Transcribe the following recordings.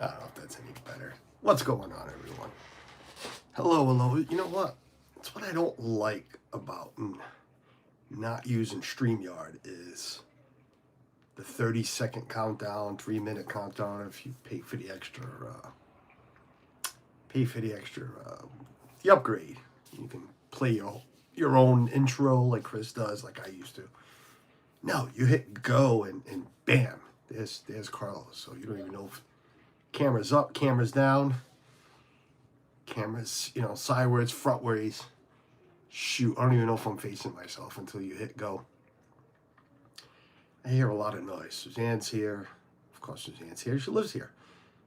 I don't know if that's any better. What's going on, everyone? Hello. You know what? That's what I don't like about not using StreamYard is the 30-second countdown, 3-minute countdown. If you pay for the extra, the upgrade, you can play your own intro like Chris does, like I used to. No, you hit go and bam, there's Carlos. So you don't even know if camera's up, camera's down, cameras, sideways, frontways. Shoot, I don't even know if I'm facing myself until you hit go. I hear a lot of noise. Suzanne's here. Of course, Suzanne's here. She lives here.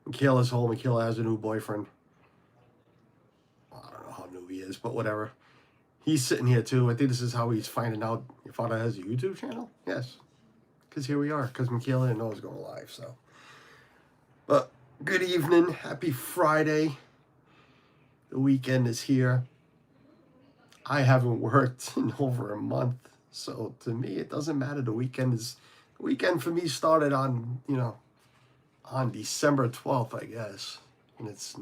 Michaela's home. Michaela has a new boyfriend. Well, I don't know how new he is, but whatever. He's sitting here too. I think this is how he's finding out your father has a YouTube channel. Yes, because here we are. Because Michaela didn't know it was going live. So, but good evening. Happy Friday. The weekend is here. I haven't worked in over a month, so to me it doesn't matter. The weekend for me started on December 12th, I guess, and it's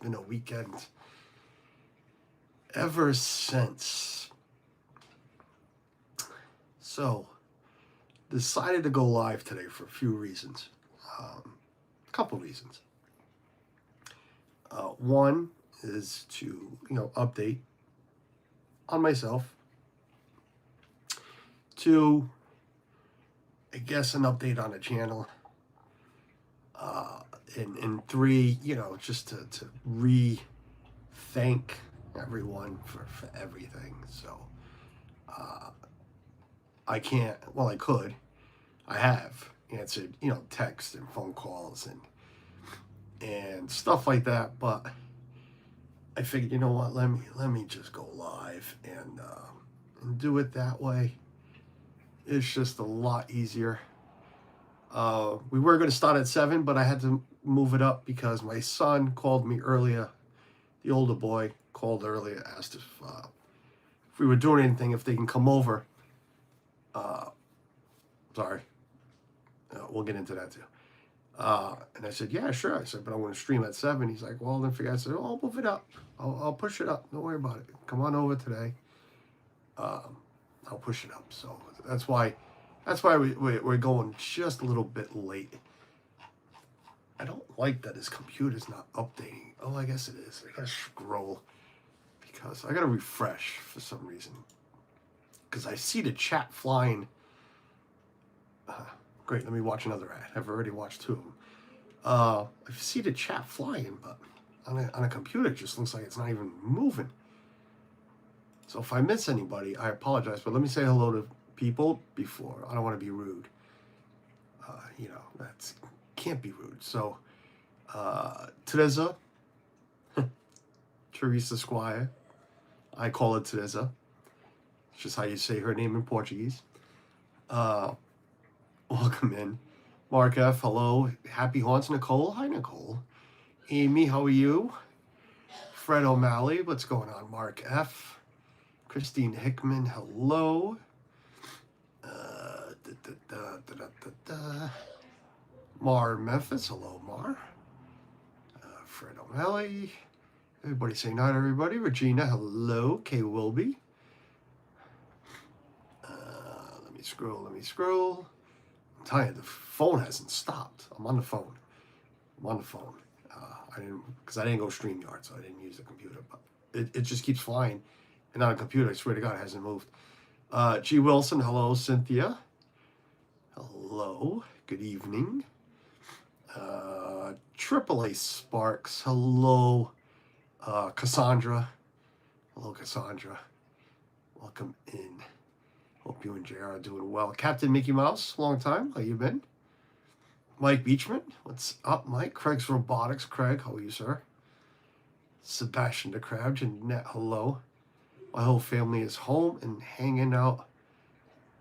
been a weekend ever since. So decided to go live today for a few reasons, a couple reasons. One is to update on myself. Two, I guess an update on the channel. And three, just to thank everyone for everything. So I can't, well, I could. I have answered, texts and phone calls and stuff like that, but I figured, you know what, let me just go live and do it that way. It's just a lot easier. We were going to start at 7, but I had to move it up because my son called me earlier. The older boy called earlier, asked if we were doing anything, if they can come over. Sorry. We'll get into that too. And I said, yeah, sure. I said, but I want to stream at 7. He's like, well, then forget. I said, oh, I'll move it up. I'll push it up. Don't worry about it. Come on over today. I'll push it up. So that's why we're going just a little bit late. I don't like that his computer's not updating. Oh, I guess it is. I gotta scroll because I gotta refresh for some reason. Because I see the chat flying. Great, let me watch another ad. I've already watched 2 of them. I see the chat flying, but on a computer it just looks like it's not even moving. So if I miss anybody, I apologize. But let me say hello to people before. I don't want to be rude. That can't be rude. So, Teresa, Teresa Squire. I call her Teresa. It's just how you say her name in Portuguese. Welcome in. Mark F, hello. Happy haunts, Nicole. Hi, Nicole. Amy, how are you? Fred O'Malley, what's going on? Mark F. Christine Hickman, hello. Mar Memphis, hello, Mar. Fred O'Malley. Everybody say night, everybody. Regina, hello. Kay Wilby. Let me scroll. I'm telling you, the phone hasn't stopped. I'm on the phone. I didn't go StreamYard, so I didn't use the computer, but it just keeps flying. And on a computer, I swear to God, it hasn't moved. G. Wilson, hello. Cynthia, hello. Good evening. AAA Sparks, hello. Cassandra, hello, Cassandra. Welcome in. Hope you and JR are doing well. Captain Mickey Mouse, long time. How you been? Mike Beachman, what's up, Mike? Craig's Robotics. Craig, how are you, sir? Sebastian the Crab, Jeanette, hello. My whole family is home and hanging out.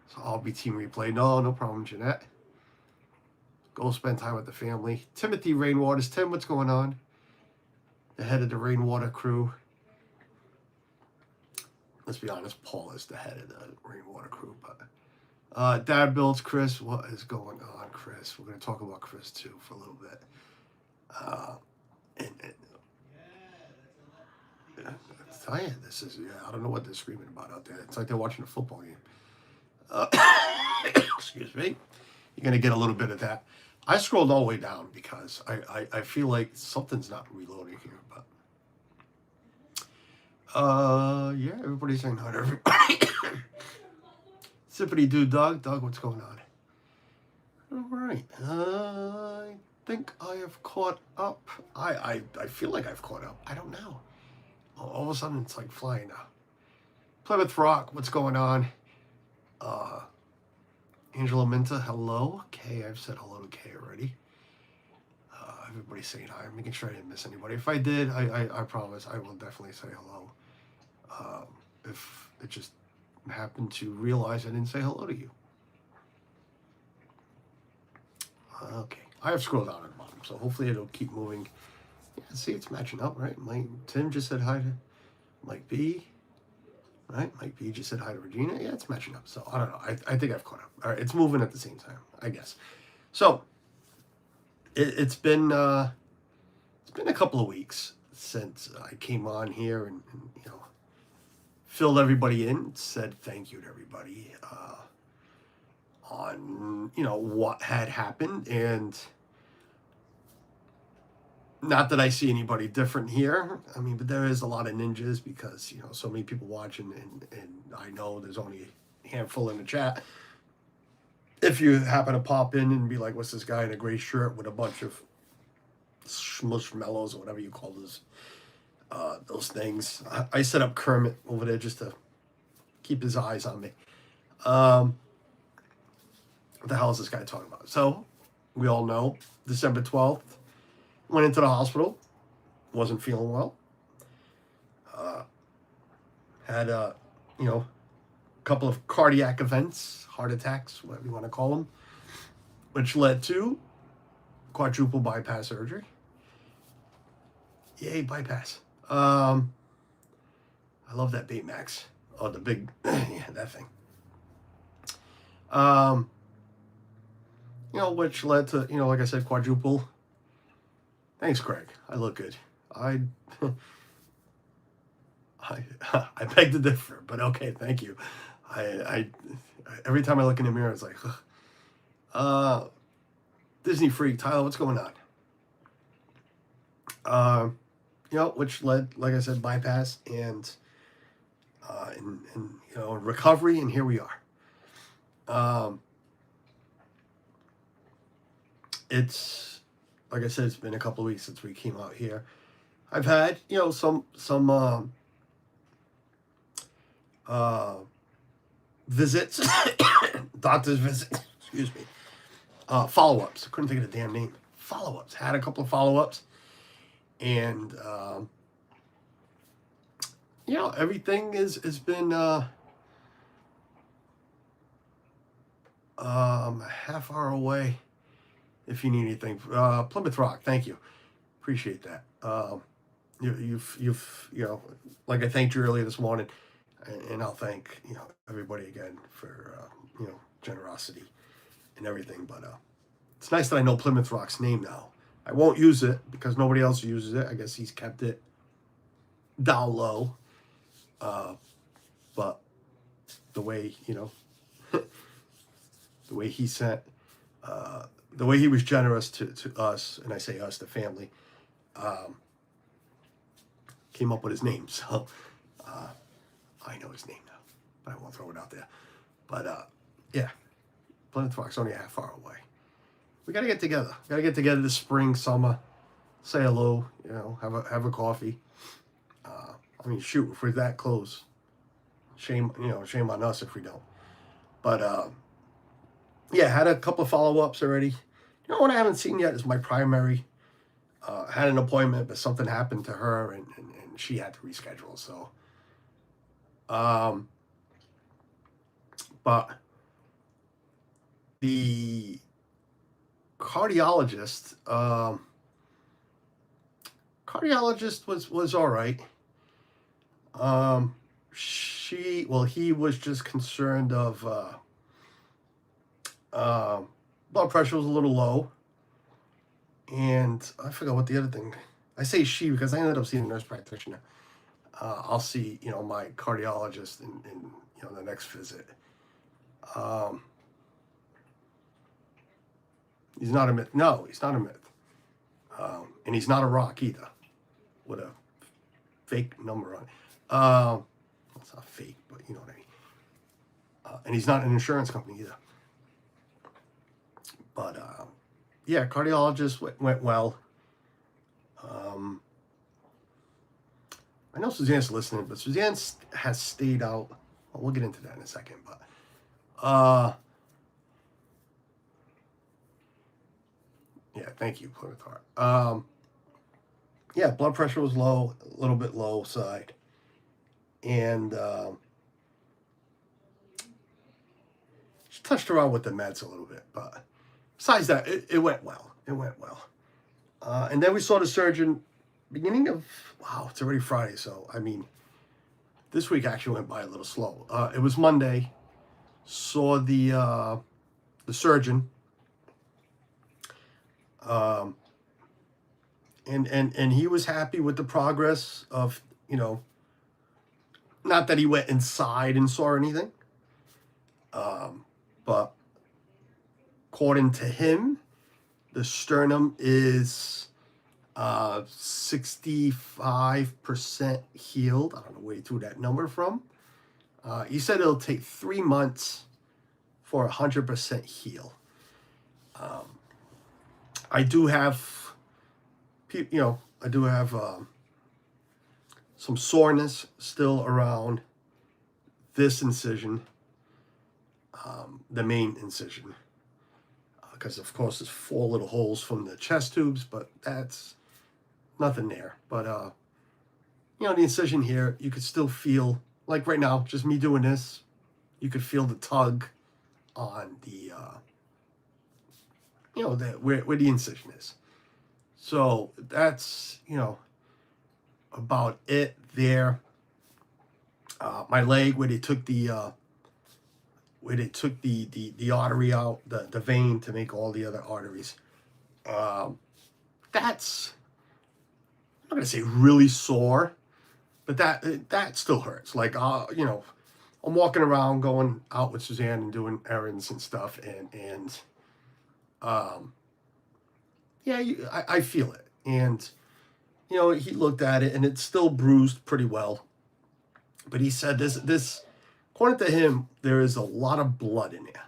So I'll be team replay. No problem, Jeanette. Go spend time with the family. Timothy Rainwaters. Tim, what's going on? The head of the Rainwater crew. Let's be honest, Paul is the head of the Rainwater crew. But Dad Builds, Chris, what is going on, Chris? We're going to talk about Chris, too, for a little bit. Uh, and I tell you, this is, I don't know what they're screaming about out there. It's like they're watching a football game. Uh, excuse me. You're going to get a little bit of that. I scrolled all the way down because I feel like something's not reloading here. But yeah, everybody's saying hi to everybody. Sippity doo dog. Dog, what's going on? All right. I think I have caught up. I feel like I've caught up. I don't know. All of a sudden, it's like flying now. Plymouth Rock, what's going on? Angela Minta, hello. Kay, I've said hello to Kay already. Everybody's saying hi. I'm making sure I didn't miss anybody. If I did, I promise I will definitely say hello. If it just happened to realize I didn't say hello to you. Okay. I have scrolled down at the bottom, so hopefully it'll keep moving. Yeah, see, it's matching up, right? Tim just said hi to Mike B. Right? Mike B just said hi to Regina. Yeah, it's matching up. So I don't know. I think I've caught up. All right, it's moving at the same time, I guess. So it's been a couple of weeks since I came on here and filled everybody in, said thank you to everybody on what had happened, and not that I see anybody different here. I mean, but there is a lot of ninjas because so many people watching, and I know there's only a handful in the chat. If you happen to pop in and be like, what's this guy in a gray shirt with a bunch of smushmallows or whatever you call those things. I set up Kermit over there just to keep his eyes on me. What the hell is this guy talking about? So we all know December 12th, went into the hospital, wasn't feeling well. Had a couple of cardiac events, heart attacks, whatever you want to call them, which led to quadruple bypass surgery. Yay, bypass. I love that Baymax. Oh, the big, yeah, that thing. Which led to, like I said, quadruple. Thanks, Craig. I look good. I beg to differ, but okay, thank you. I every time I look in the mirror, it's like, Disney freak, Tyler, what's going on? Which led, like I said, bypass and recovery, and here we are. It's like I said, it's been a couple of weeks since we came out here. I've had some visits, doctor's visits. Excuse me. Follow-ups. Couldn't think of the damn name. Follow-ups. Had a couple of follow-ups, and everything has been half hour away. If you need anything, Plymouth Rock, thank you, appreciate that. You've like I thanked you earlier this morning, and I'll thank everybody again for generosity and everything. But it's nice that I know Plymouth Rock's name now. I won't use it because nobody else uses it. I guess he's kept it down low. But the way the way he sent, the way he was generous to us, and I say us, the family, came up with his name. So I know his name now, but I won't throw it out there. But yeah, Plymouth Rock's only a half hour away. We gotta get together. We gotta get together this spring, summer. Say hello. Have a coffee. I mean, shoot, if we're that close, shame on us if we don't. But yeah, had a couple of follow-ups already. What I haven't seen yet is my primary. Had an appointment, but something happened to her, and she had to reschedule. So, but the cardiologist was all right. He was just concerned of blood pressure was a little low, And I forgot what the other thing. I say she because I ended up seeing a nurse practitioner. I'll see, my cardiologist in the next visit. He's not a myth. No, he's not a myth. And he's not a rock either, with a fake number on it. It's not fake, but you know what I mean. And he's not an insurance company either. But yeah, cardiologist went well. I know Suzanne's listening, but Suzanne has stayed out. Well, we'll get into that in a second. But yeah, thank you, Plymouth Heart. Yeah, blood pressure was low, a little bit low side, and she touched around with the meds a little bit, but besides that, it went well. It went well. And then we saw the surgeon beginning of, wow, it's already Friday, so I mean, this week actually went by a little slow. It was Monday. Saw the surgeon. And he was happy with the progress of, not that he went inside and saw anything, but according to him, the sternum is 65% healed. I don't know where he threw that number from. He said it'll take 3 months for 100% heal. I do have, some soreness still around this incision, the main incision. Because of course there's 4 little holes from the chest tubes, but that's nothing there. But the incision here, you could still feel, like right now, just me doing this, you could feel the tug on the where the incision is. So that's about it there. My leg, where they took the artery out, the vein to make all the other arteries. That's, I'm not gonna say really sore, but that still hurts. Like I'm walking around, going out with Suzanne and doing errands and stuff, and yeah, I feel it. And he looked at it, and it's still bruised pretty well. But he said this, according to him, there is a lot of blood in there,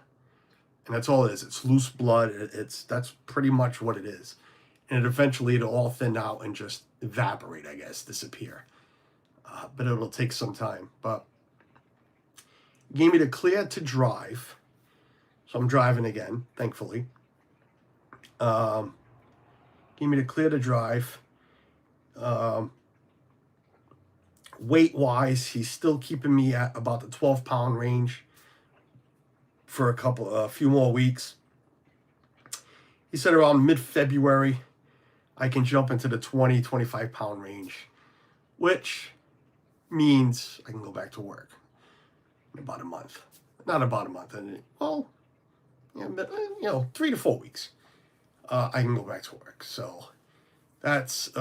and that's all it is. It's loose blood. That's pretty much what it is, and eventually it'll all thin out and just evaporate, I guess, disappear. But it'll take some time. But he gave me the clear to drive, so I'm driving again, thankfully. Gave me the clear to drive. Weight-wise, he's still keeping me at about the 12-pound range for a few more weeks. He said around mid-February, I can jump into the 20, 25-pound range, which means I can go back to work in about a month. Not about a month, and 3 to 4 weeks. I can go back to work. So that's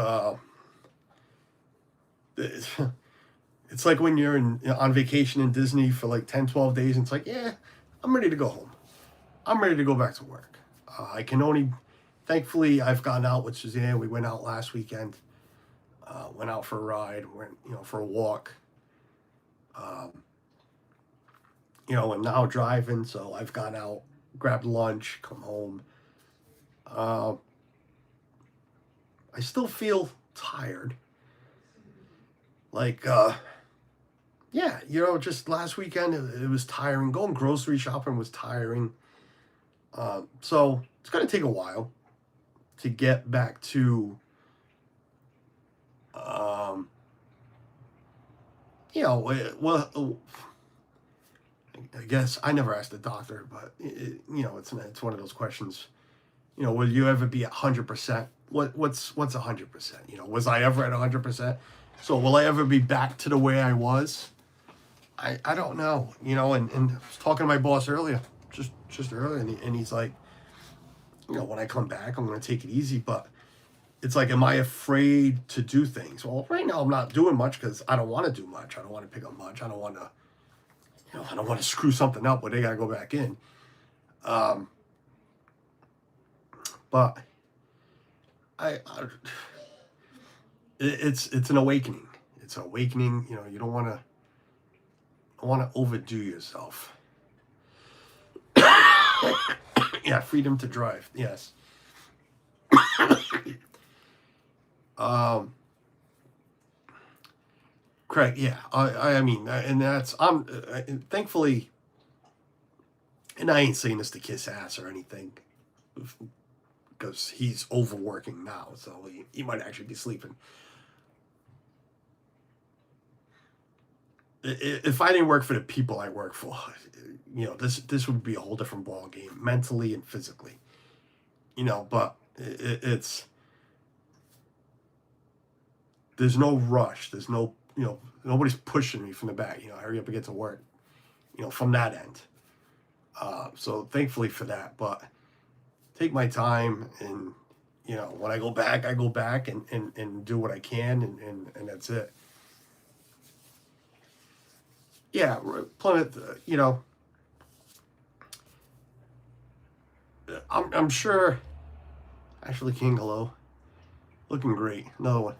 it's like when you're on vacation in Disney for like 10, 12 days, and it's like, yeah, I'm ready to go home. I'm ready to go back to work. Thankfully, I've gone out with Suzanne. We went out last weekend. Went out for a ride, went, for a walk. And now driving, so I've gone out, grabbed lunch, come home. I still feel tired. Like, just last weekend, it was tiring. Going grocery shopping was tiring. So it's going to take a while to get back to, I guess I never asked the doctor, but it's one of those questions. Will you ever be 100%? What's 100%? Was I ever at 100%? So will I ever be back to the way I was? I don't know. And I was talking to my boss earlier, just earlier, and he's like, when I come back, I'm going to take it easy. But it's like, am I afraid to do things? Well, right now I'm not doing much because I don't want to do much. I don't want to pick up much. I don't want to, I don't want to screw something up where they got to go back in. But it's an awakening. It's an awakening. You don't want to overdo yourself. Yeah, freedom to drive. Yes. Craig, yeah, I mean, and that's thankfully, and I ain't saying this to kiss ass or anything, because he's overworking now, so he might actually be sleeping. If I didn't work for the people I work for, this would be a whole different ball game, mentally and physically. But it's there's no rush. There's no, nobody's pushing me from the back. Hurry up and get to work. From that end. So thankfully for that, but take my time, and when I go back and do what I can, and that's it. Yeah, Plymouth. I'm sure. Ashley King, hello. Looking great. Another one.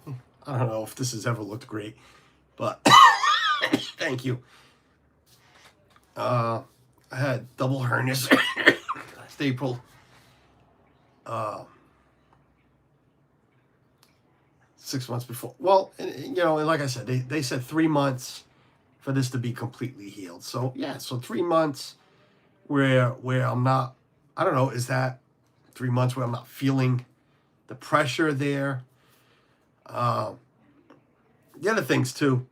I don't know if this has ever looked great, but thank you. I had double hernias last April. 6 months before. Well, and like I said, they said 3 months for this to be completely healed. So yeah, so 3 months where I'm not. I don't know. Is that 3 months where I'm not feeling the pressure there? The other things too.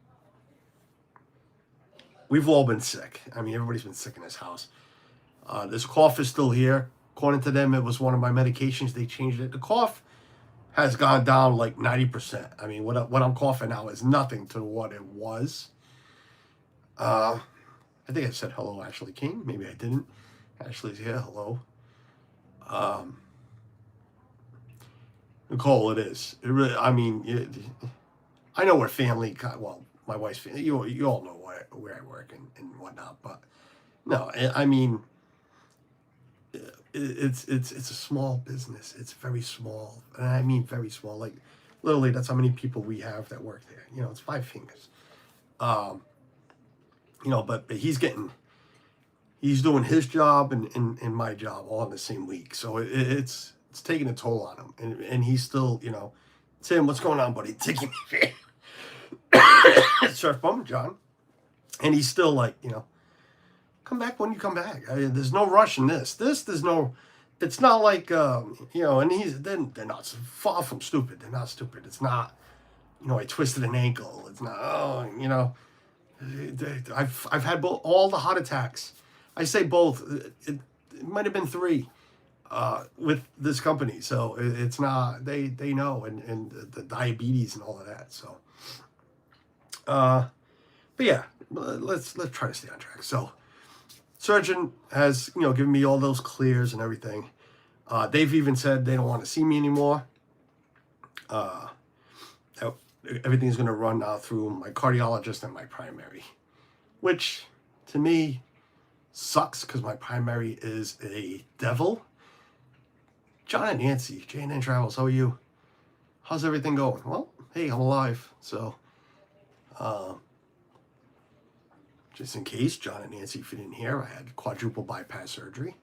We've all been sick. I mean, everybody's been sick in this house. This cough is still here. According to them, it was one of my medications. They changed it. The cough has gone down like 90%. I mean, what I'm coughing now is nothing to what it was. I think I said hello, Ashley King. Maybe I didn't. Ashley's here. Hello. Nicole, it is. It really. I mean, I know we're family. Well, my wife's family. You all know where I work and whatnot. But no, I mean, it's a small business. It's very small, and I mean very small. Like literally, that's how many people we have that work there. It's 5 fingers. But he's doing his job and my job all in the same week. So it's taking a toll on him, and he's still, Tim, what's going on, buddy? Taking me surf bum, John, and he's still like, come back when you come back. There's no rush in this. There's no. It's not like and they're not far from stupid. They're not stupid. It's not, I twisted an ankle. It's not. I've had all the heart attacks. I say both. It might have been 3 with this company. So it's not. They know, and the diabetes and all of that. So, but yeah, let's try to stay on track. So, surgeon has given me all those clears and everything. They've even said they don't want to see me anymore. Everything's going to run now through my cardiologist and my primary, which to me sucks because my primary is a devil. John and Nancy, J&N Travels, how are you? How's everything going? Well, hey, I'm alive. So, just in case, John and Nancy, if you didn't hear, I had quadruple bypass surgery.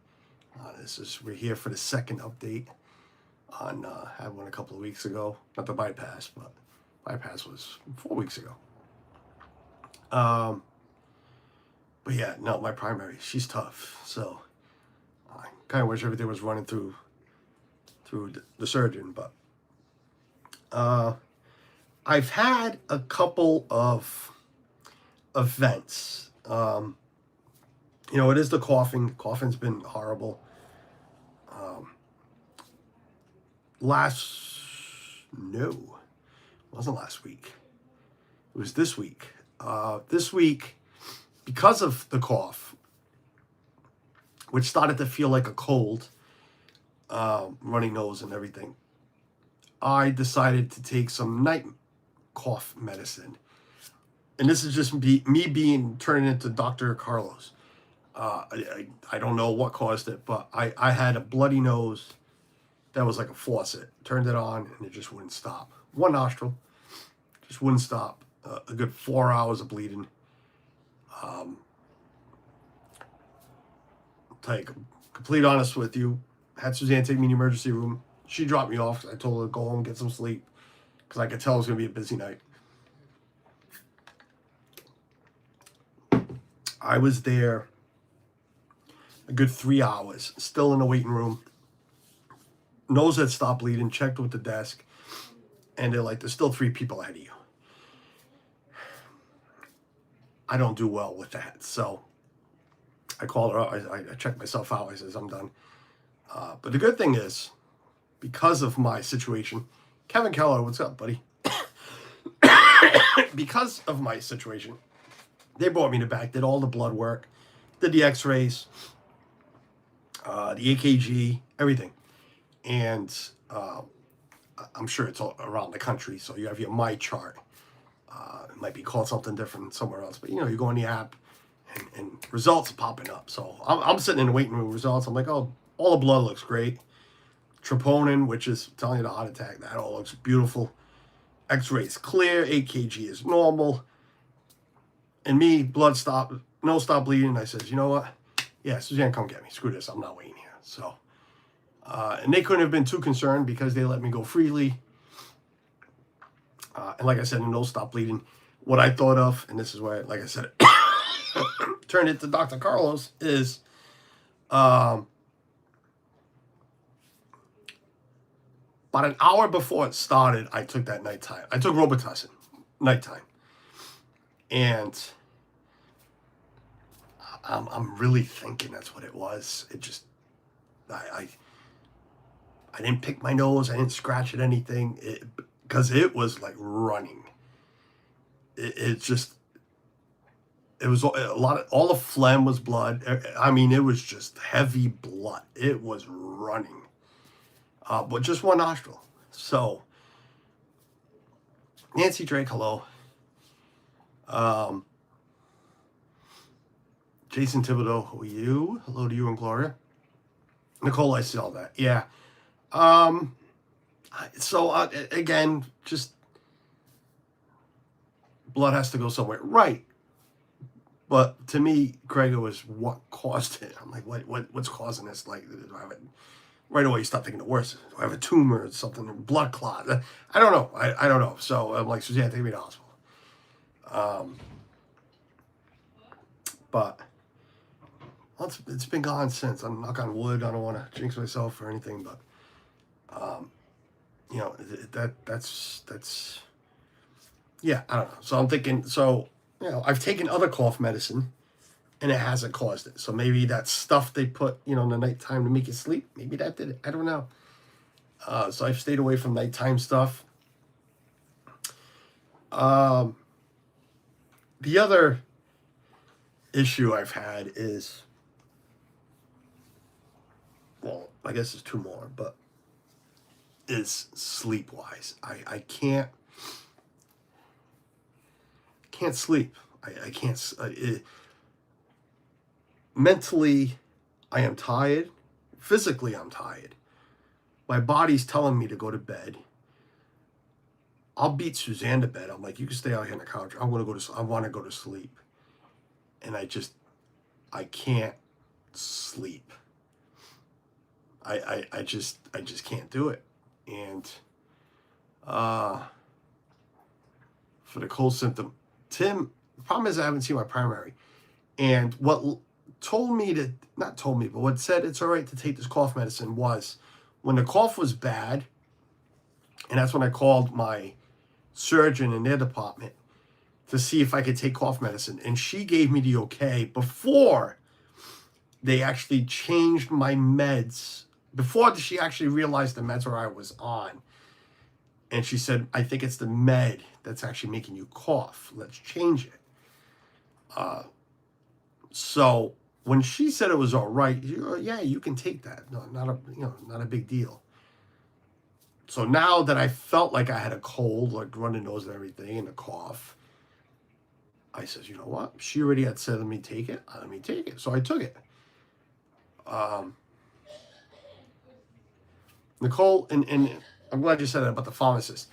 We're here for the second update on, had one a couple of weeks ago. Not the bypass, but bypass was 4 weeks ago. But yeah, no, my primary, she's tough. So I kind of wish everything was running through the surgeon, but I've had a couple of events. It is the coughing. Coughing's been horrible. It wasn't last week. It was this week. This week, because of the cough, which started to feel like a cold, runny nose and everything, I decided to take some night cough medicine. And this is just me being turned into Dr. Carlos. I don't know what caused it, but I had a bloody nose that was like a faucet. Turned it on and it just wouldn't stop. One nostril, just wouldn't stop. A good 4 hours of bleeding. Tell you, complete honest with you, had Suzanne take me in the emergency room. She dropped me off. I told her to go home and get some sleep because I could tell it was going to be a busy night. I was there a good 3 hours, still in the waiting room. Nose had stopped bleeding, checked with the desk, and they're like, there's still 3 people ahead of you. I don't do well with that. So I called her up. I checked myself out. I says, I'm done. But the good thing is, because of my situation, Kevin Keller, what's up, buddy? Because of my situation, they brought me to back, did all the blood work, did the x-rays, the AKG, everything. And I'm sure it's all around the country. So you have your My Chart. It might be called something different somewhere else. But, you know, you go on the app and results are popping up. So I'm sitting in the waiting room results. I'm like, oh, all the blood looks great. Troponin, which is telling you the heart attack, that all looks beautiful. X-rays clear. AKG is normal. And me, blood stopped, nose stopped bleeding. I says, you know what? Yeah, Suzanne, come get me. Screw this. I'm not waiting here. So, and they couldn't have been too concerned because they let me go freely. And like I said, the nose stopped bleeding. What I thought of, and this is why, like I said, turned it to Dr. Carlos, is about an hour before it started, I took that nighttime. I took Robitussin, nighttime. And I'm really thinking that's what it was. It just, I didn't pick my nose. I didn't scratch at anything. Because it was like running. It was a lot of, all the phlegm was blood. I mean, it was just heavy blood. It was running. But just one nostril. So, Nancy Drake, hello. Jason Thibodeau, who are you? Hello to you and Gloria. Nicole, I see all that. Yeah. So, again, just blood has to go somewhere. Right. But to me, Craig, it was what caused it. I'm like, what's causing this? Like, do I have it? Right away, you start thinking the worst. Do I have a tumor or something? Blood clot? I don't know. I don't know. So I'm like, Suzanne, take me to the hospital. But well, it's been gone since. I'm knock on wood. I don't want to jinx myself or anything, but you know, that's yeah, I don't know. So I'm thinking, so you know, I've taken other cough medicine and it hasn't caused it. So maybe that stuff they put, you know, in the nighttime to make you sleep, maybe that did it. I don't know. So I've stayed away from nighttime stuff. The other issue I've had is, well, I guess there's 2 more, but is sleep-wise. I can't sleep. I can't. Mentally, I am tired. Physically, I'm tired. My body's telling me to go to bed. I'll beat Suzanne to bed. I'm like, you can stay out here on the couch. I want to go to sleep. And I can't sleep. I just can't do it. And for the cold symptom, Tim, the problem is I haven't seen my primary. And what told me to, not told me, but what said it's all right to take this cough medicine was when the cough was bad, and that's when I called my surgeon in their department to see if I could take cough medicine. And she gave me the okay before they actually changed my meds, before she actually realized the meds where I was on. And she said, I think it's the med that's actually making you cough. Let's change it. So when she said it was all right, yeah, you can take that. No, not a big deal. So now that I felt like I had a cold, like running nose and everything, and a cough, I says, you know what? She already had said, let me take it. Let me take it. So I took it. Nicole, and I'm glad you said that about the pharmacist.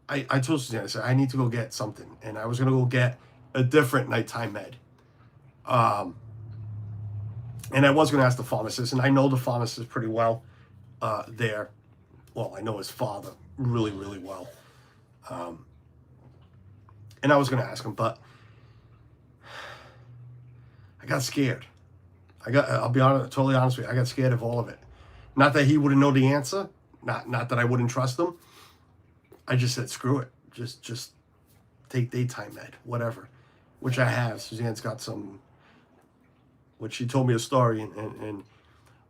I told Suzanne, I said, I need to go get something. And I was going to go get a different nighttime med. And I was going to ask the pharmacist, and I know the pharmacist pretty well there. Well, I know his father really, really well. And I was going to ask him, but I got scared. I'll be honest, totally honest with you. I got scared of all of it. Not that he wouldn't know the answer. Not that I wouldn't trust him. I just said, screw it. Just take daytime med, whatever. Which I have. Suzanne's got some, which she told me a story, and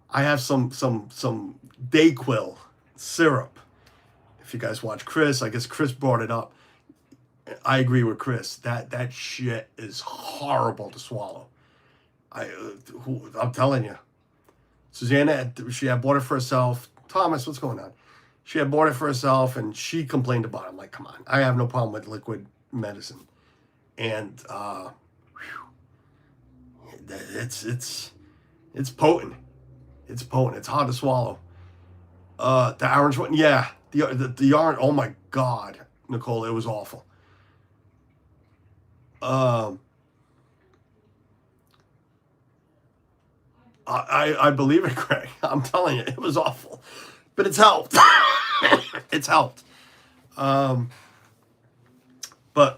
I have some Dayquil syrup. If you guys watch Chris, I guess Chris brought it up. I agree with Chris. That shit is horrible to swallow. I'm telling you. Susanna, she had bought it for herself. Thomas, what's going on? She had bought it for herself, and she complained about it. I'm like, come on. I have no problem with liquid medicine. And it's potent. It's potent. It's hard to swallow. The orange one, yeah. The orange, oh my God, Nicole, it was awful. I believe it, Craig. I'm telling you, it was awful. But it's helped. It's helped. But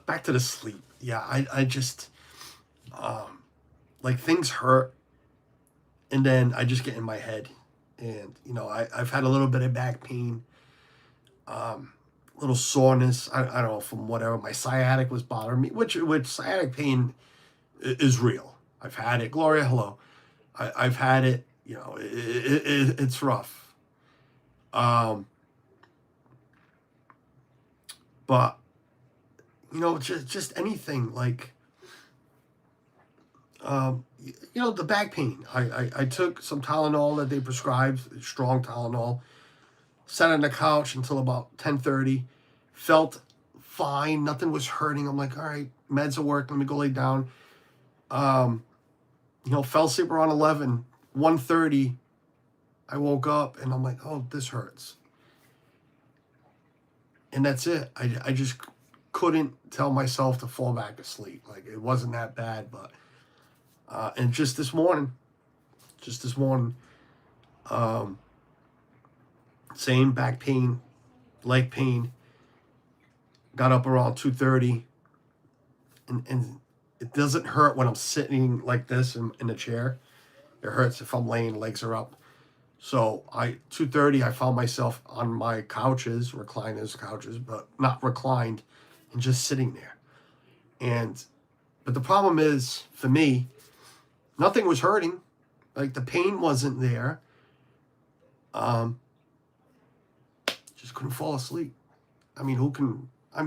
back to the sleep. Yeah, I just, like, things hurt. And then I just get in my head. And, you know, I've had a little bit of back pain. Little soreness. I don't know, from whatever. My sciatic was bothering me. Which sciatic pain is real. I've had it. Gloria, hello. I've had it. You know, it's rough. But, you know, just anything like, you know, the back pain. I took some Tylenol that they prescribed, strong Tylenol. Sat on the couch until about 10:30. Felt fine. Nothing was hurting. I'm like, all right, meds will work. Let me go lay down. You know, fell asleep around 11. 1:30, I woke up and I'm like, oh, this hurts. And that's it. I just couldn't tell myself to fall back asleep. Like, it wasn't that bad, but and just this morning, same back pain, leg pain. Got up around 2:30, and it doesn't hurt when I'm sitting like this in the chair. It hurts if I'm laying, legs are up. So 2:30, I found myself on my couches, couches, but not reclined, and just sitting there. But the problem is, for me, nothing was hurting. Like, the pain wasn't there. Just couldn't fall asleep. I mean,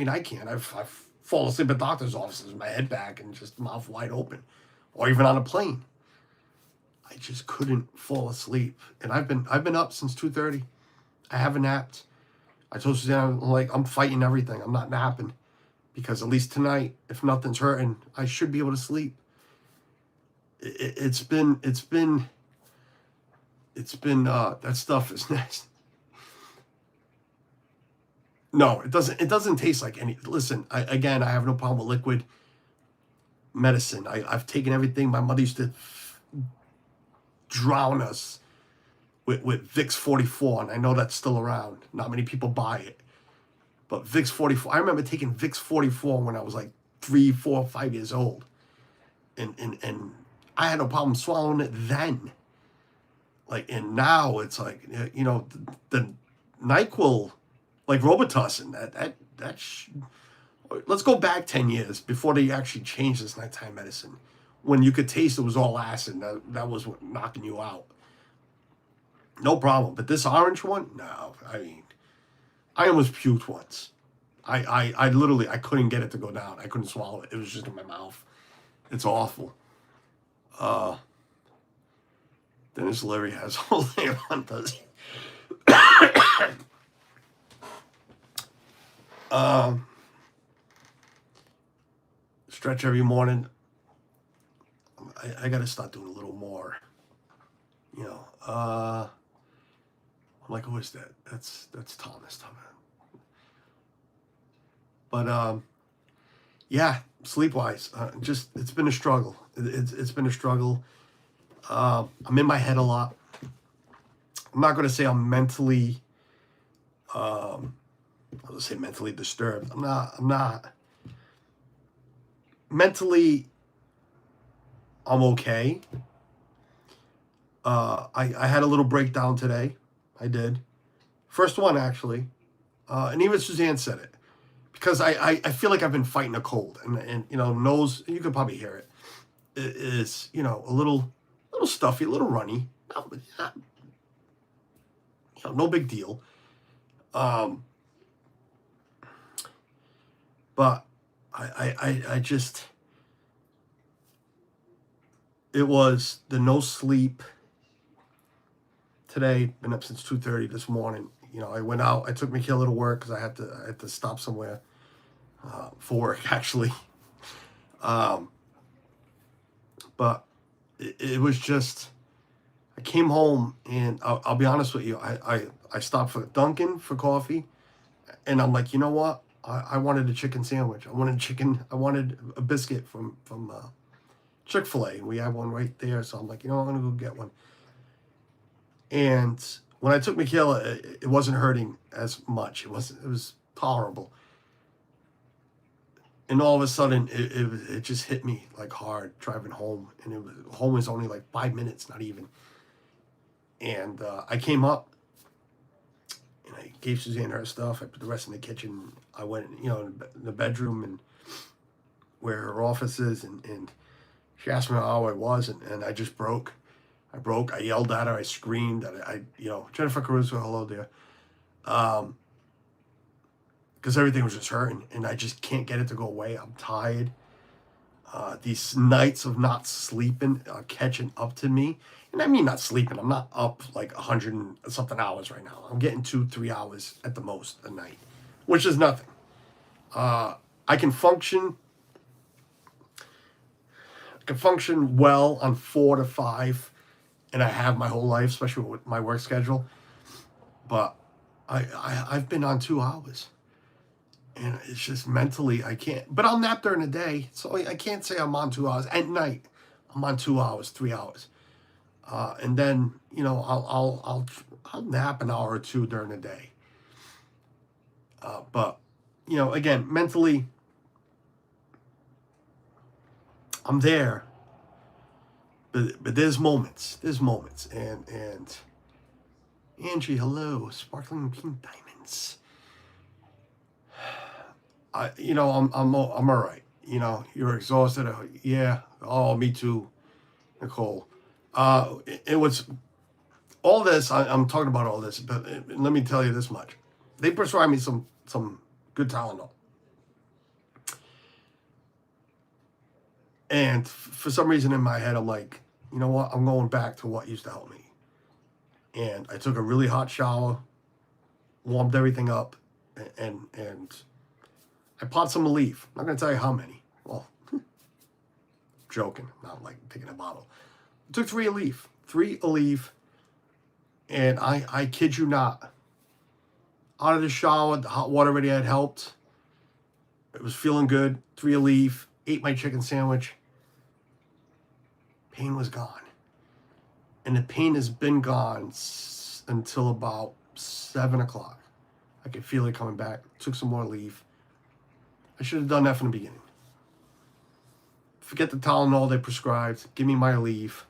I can't. I've fallen asleep at doctor's offices with my head back and just mouth wide open, or even on a plane. I just couldn't fall asleep, and I've been up since 2:30. I haven't napped. I told Suzanne, I'm fighting everything. I'm not napping, because at least tonight, if nothing's hurting, I should be able to sleep. It's been that stuff is next. No, it doesn't taste like any. Listen, I have no problem with liquid medicine. I've taken everything. My mother used to drown us with Vicks 44, and I know that's still around. Not many people buy it, but Vicks 44. I remember taking Vicks 44 when I was like 3, 4, 5 years old, and I had no problem swallowing it then. Like, and now it's like, you know, the NyQuil, like Robitussin, let's go back 10 years before they actually changed this nighttime medicine. When you could taste it was all acid, that was what knocking you out. No problem. But this orange one, no. I mean, I almost puked once. I literally, I couldn't get it to go down. I couldn't swallow it. It was just in my mouth. It's awful. Dennis Leary has a whole thing on, does he? Stretch every morning. I got to start doing a little more. I'm like, who is that? That's Thomas. But yeah, sleep wise, just it's been a struggle. It's been a struggle. I'm in my head a lot. I'm not going to say I'm mentally. I'll just say mentally disturbed. I'm not. Mentally, I'm okay. I had a little breakdown today. I did. First one, actually. And even Suzanne said it. Because I feel like I've been fighting a cold. And nose, you could probably hear it. It is, a little stuffy, a little runny. No big deal. But I just, it was the no sleep today. Been up since 2:30 this morning. I went out. I took Michaela to work because I had to stop somewhere for work actually. But it was just, I came home and I'll be honest with you. I stopped for Dunkin' for coffee, and I'm like, you know what? I wanted a chicken sandwich. I wanted a biscuit from Chick-fil-A. We have one right there, so I'm like, I'm gonna go get one. And when I took Michaela, it wasn't hurting as much. It was tolerable. And all of a sudden, it just hit me like hard driving home. And home was only like 5 minutes, not even. And I came up, and I gave Suzanne her stuff. I put the rest in the kitchen. I went, in the bedroom and where her office is, and she asked me how I was, and I just broke. I yelled at her. I screamed. Jennifer Caruso, hello there. Because everything was just hurting, and I just can't get it to go away. I'm tired. These nights of not sleeping are catching up to me. And I mean not sleeping. I'm not up like 100 and something hours right now. I'm getting 2-3 hours at the most a night, which is nothing. I can function well on 4 to 5, and I have my whole life, especially with my work schedule. But I've been on 2 hours. And it's just mentally, I can't. But I'll nap during the day, so I can't say I'm on 2 hours. At night, I'm on 2 hours, 3 hours, and then I'll nap an hour or two during the day. But again, mentally, I'm there. But there's moments, and Angie, hello, sparkling pink diamonds. I'm all right. You're exhausted. Yeah. Oh, me too, Nicole. It was all this. I'm talking about all this, but let me tell you this much: they prescribed me some good Tylenol, and for some reason in my head, I'm like, you know what? I'm going back to what used to help me. And I took a really hot shower, warmed everything up, and I popped some Aleve. I'm not going to tell you how many. Well, joking, not like taking a bottle. I took 3 Aleve, and I kid you not, out of the shower, the hot water already had helped. It was feeling good. 3 Aleve, ate my chicken sandwich. Pain was gone. And the pain has been gone until about 7 o'clock. I could feel it coming back. Took some more Aleve. I should have done that from the beginning. Forget the Tylenol they prescribed. Give me my Aleve.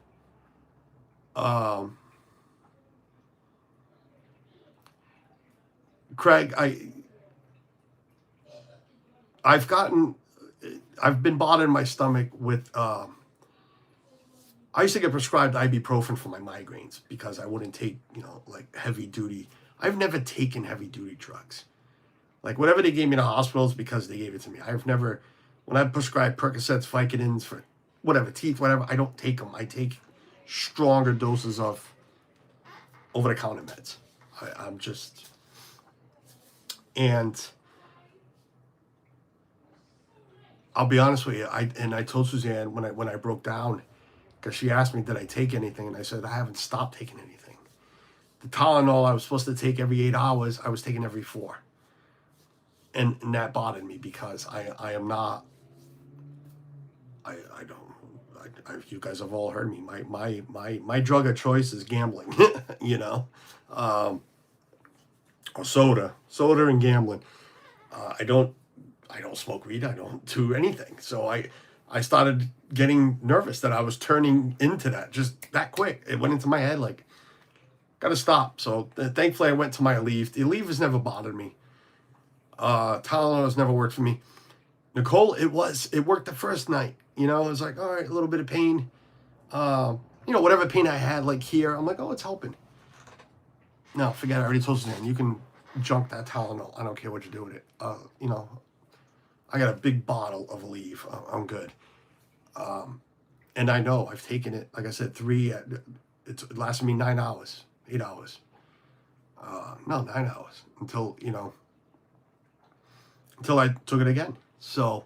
Craig, I've been bothering my stomach with, I used to get prescribed ibuprofen for my migraines because I wouldn't take, like heavy duty. I've never taken heavy duty drugs. Like whatever they gave me in the hospitals because they gave it to me. I've never, when I prescribe Percocets, Vicodins for whatever, teeth, whatever, I don't take them. I take stronger doses of over-the-counter meds. I'm just, and I'll be honest with you. I told Suzanne when I broke down, because she asked me, did I take anything? And I said, I haven't stopped taking anything. The Tylenol I was supposed to take every 8 hours, I was taking every 4. And that bothered me because I am not, I don't, you guys have all heard me. My drug of choice is gambling, you know, or soda and gambling. I don't smoke weed. I don't do anything. So I started getting nervous that I was turning into that just that quick. It went into my head like, gotta stop. So thankfully I went to my Aleve. The Aleve has never bothered me. Tylenol has never worked for me. Nicole, it worked the first night. You know, it was like, all right, a little bit of pain. You know, whatever pain I had, like here, I'm like, oh, it's helping. No, forget it. I already told Suzanne, you can junk that Tylenol. I don't care what you do with it. You know, I got a big bottle of Aleve. I'm good. And I know I've taken it, like I said, it lasted me 9 hours, 8 hours. No, 9 hours until I took it again. So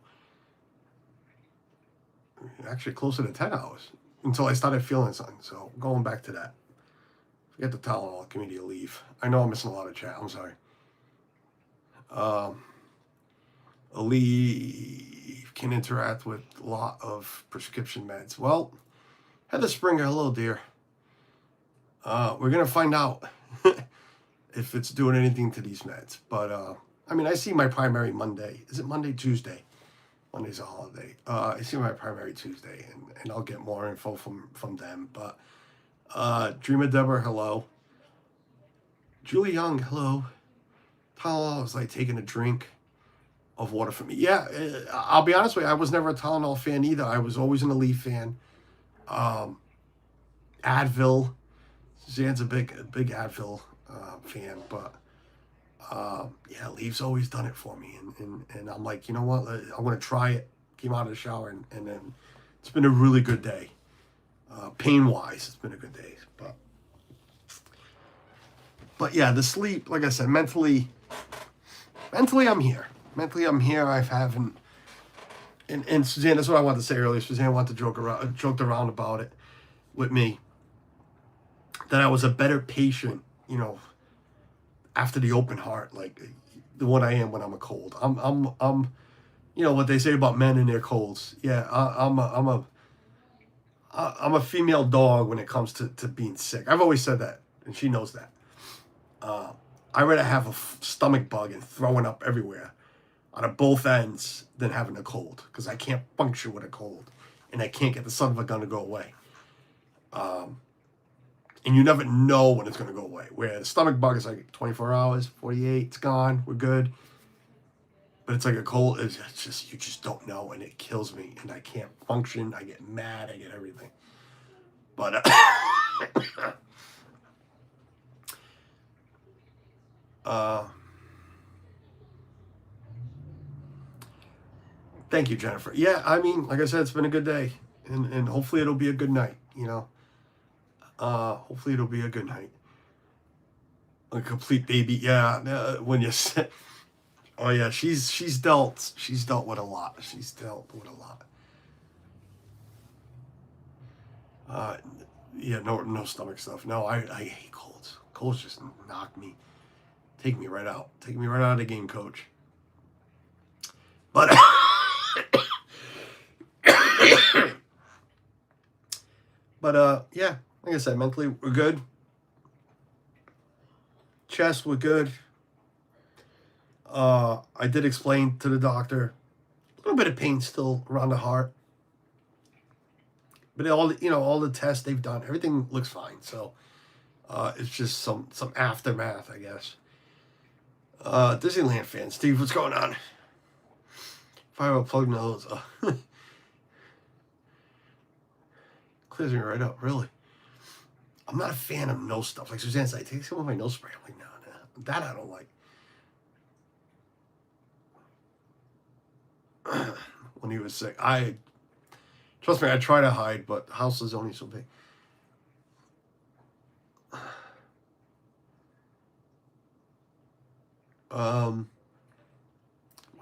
actually closer to 10 hours until I started feeling something. So going back to that, forget the Tylenol, give me the Aleve. I know I'm missing a lot of chat. I'm sorry. Aleve can interact with a lot of prescription meds. Well, Heather Springer, hello, dear. We're gonna find out if it's doing anything to these meds. But I mean, I see my primary Monday. Is it Monday, Tuesday? Monday's a holiday. I see my primary Tuesday, and I'll get more info from them. But Dreamer Deborah, hello. Julie Young, hello. Tylenol is like taking a drink of water for me. Yeah, I'll be honest with you. I was never a Tylenol fan either. I was always an Aleve fan. Advil. Suzanne's a big Advil fan, but yeah, Aleve's always done it for me, and I'm like, you know what? I'm gonna try it. Came out of the shower, and then it's been a really good day. Pain wise, it's been a good day, but yeah, the sleep, like I said, mentally I'm here. Mentally, I'm here. I haven't, and Suzanne, that's what I wanted to say earlier. Suzanne wanted to joked around about it with me, that I was a better patient, you know, after the open heart, like the one I am when I'm a cold. I'm you know what they say about men and their colds. Yeah, I'm a female dog when it comes to being sick. I've always said that, and she knows that. I'd rather have a stomach bug and throwing up everywhere out of both ends than having a cold, because I can't function with a cold, and I can't get the son of a gun to go away. And you never know when it's going to go away. Where the stomach bug is like 24 hours, 48, it's gone, we're good. But it's like a cold, it's just, you just don't know, and it kills me, and I can't function, I get mad, I get everything. But, thank you, Jennifer. Yeah, I mean, like I said, it's been a good day, and hopefully it'll be a good night, you know. Hopefully it'll be a good night. A complete baby, yeah. When you say, oh yeah, she's dealt with a lot. She's dealt with a lot. Yeah, no stomach stuff. No, I hate colds. Colds just knock me, take me right out of the game, coach. But yeah, like I said, mentally we're good. Chest, we're good. I did explain to the doctor a little bit of pain still around the heart, but all the tests they've done, everything looks fine. So it's just some aftermath, I guess. Disneyland fan, Steve, what's going on? If I have a plug nose, clears me right up. Really, I'm not a fan of nose stuff. Like Suzanne said, take some of my nose spray. I'm like, no, that I don't like. When he was sick, trust me, I try to hide, but the house is only so big.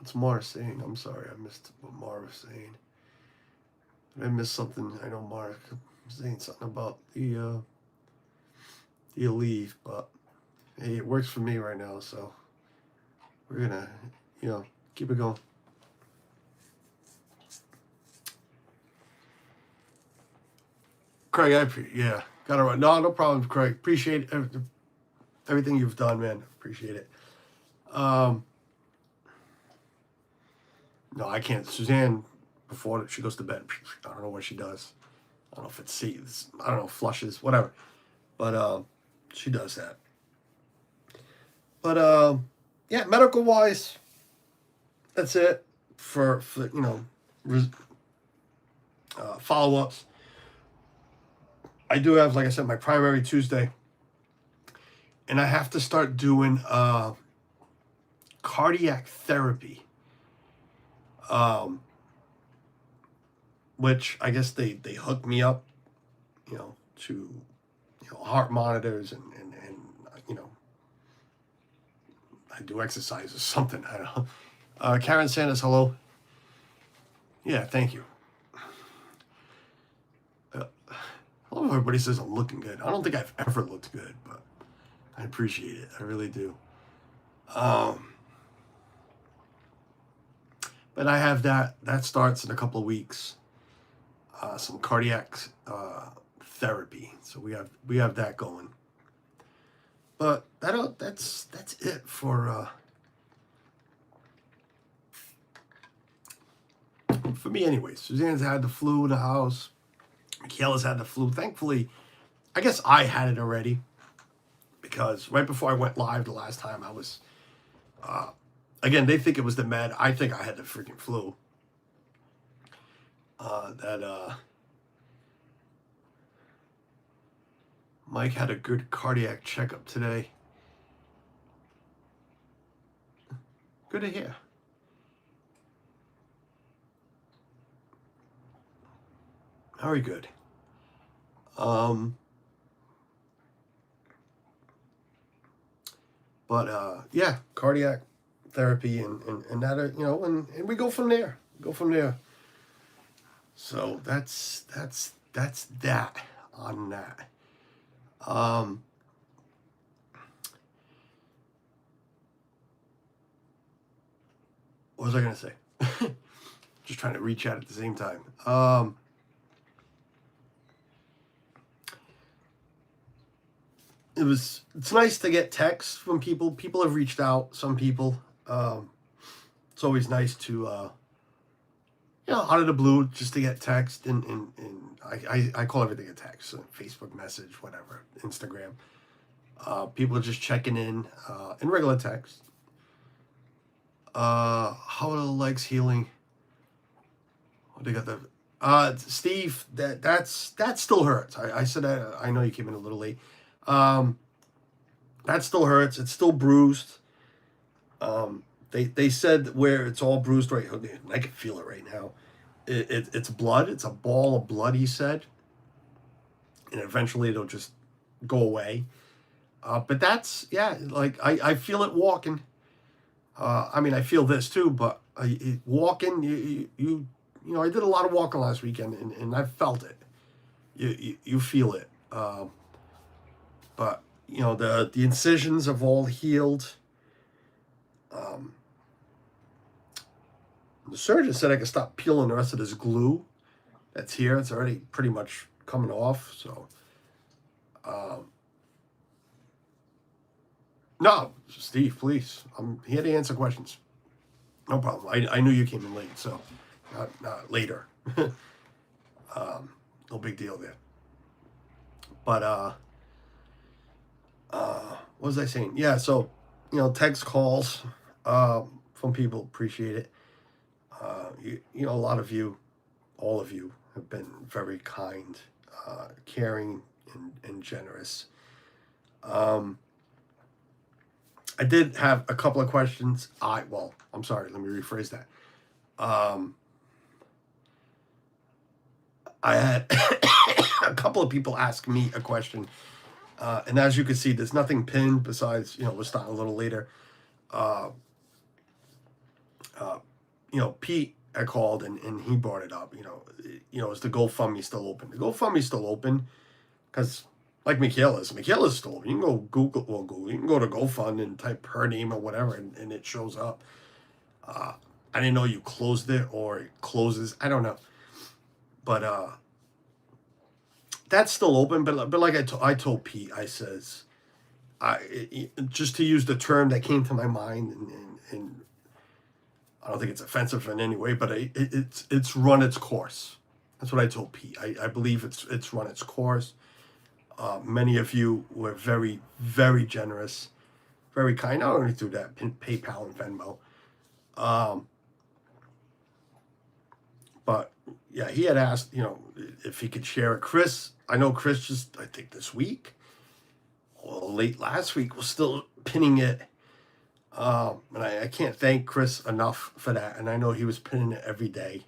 What's Mara saying? I'm sorry, I missed what Mara was saying. Did I miss something? I know Mara was saying something about the leave, but hey, it works for me right now, so we're gonna, keep it going. Craig, got it right. No problem, Craig. Appreciate everything you've done, man. Appreciate it. No, I can't. Suzanne, before she goes to bed, I don't know what she does. I don't know if it seethes. I don't know, flushes, whatever. But she does that. But yeah, medical wise, that's it for follow ups. I do have, like I said, my primary Tuesday, and I have to start doing cardiac therapy. Which I guess they hook me up, to heart monitors and I do exercise or something. I don't know. Karen Sanders, hello. Yeah, thank you. I love how everybody says I'm looking good. I don't think I've ever looked good, but I appreciate it. I really do. But I have that starts in a couple of weeks. Some cardiac therapy. So we have that going. But that's it for me anyway. Suzanne's had the flu in the house. Michaela's had the flu. Thankfully, I guess I had it already, because right before I went live the last time, I was again, they think it was the med. I think I had the freaking flu. Mike had a good cardiac checkup today. Good to hear. Very good. But yeah, cardiac therapy and that, and we go from there. So that's that on that. What was I gonna say? Just trying to reach out at the same time. It's nice to get texts from people. People have reached out. Some people. It's always nice to out of the blue, just to get text, and I call everything a text, Facebook message, whatever, Instagram. People are just checking in regular text. How are the legs healing? Oh, they got the Steve. That still hurts. I said that. I know you came in a little late. That still hurts. It's still bruised. They said where it's all bruised right. I can feel it right now. It's blood. It's a ball of blood, he said, and eventually it'll just go away. But that's, yeah, like I feel it walking. I mean, I feel this too, but walking, you I did a lot of walking last weekend, and I felt it. You feel it. But the incisions have all healed. The surgeon said I could stop peeling the rest of this glue that's here. It's already pretty much coming off. So, no, Steve, please. I'm here to answer questions. No problem. I knew you came in late, so not later. No big deal there. But what was I saying? Yeah, so text calls from people, appreciate it. A lot of you, all of you, have been very kind, caring, and generous. I did have a couple of questions. I'm sorry, let me rephrase that. I had a couple of people ask me a question, and as you can see, there's nothing pinned besides, we'll start a little later. Pete, I called and he brought it up. Is the GoFundMe still open? The GoFundMe's still open because, like Michaela's still open. You can go Google. You can go to GoFund and type her name or whatever, and it shows up. I didn't know you closed it or it closes. I don't know, but that's still open. But like I told Pete, I says, just to use the term that came to my mind, and I don't think it's offensive in any way, but it's run its course. That's what I told Pete. I believe it's run its course. Many of you were very, very generous, very kind, not only through that PayPal and Venmo. But yeah, he had asked, if he could share it. Chris, I know Chris just, I think this week or late last week was still pinning it. And I can't thank Chris enough for that. And I know he was pinning it every day.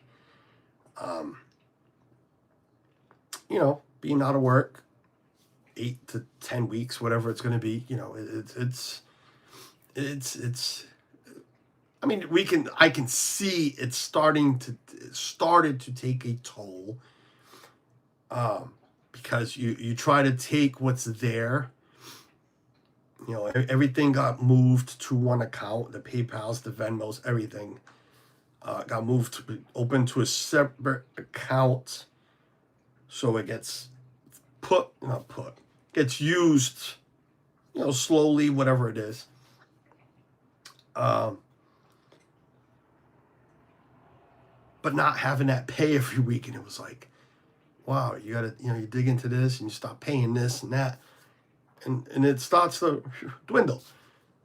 Being out of work, 8 to 10 weeks, whatever it's going to be, it's. I mean, I can see it started to take a toll. Because you try to take what's there. Everything got moved to one account, the PayPals, the Venmos, everything got moved open to a separate account. So it gets gets used, slowly, whatever it is. But not having that pay every week. And it was like, wow, you gotta, you dig into this and you stop paying this and that. And it starts to dwindle.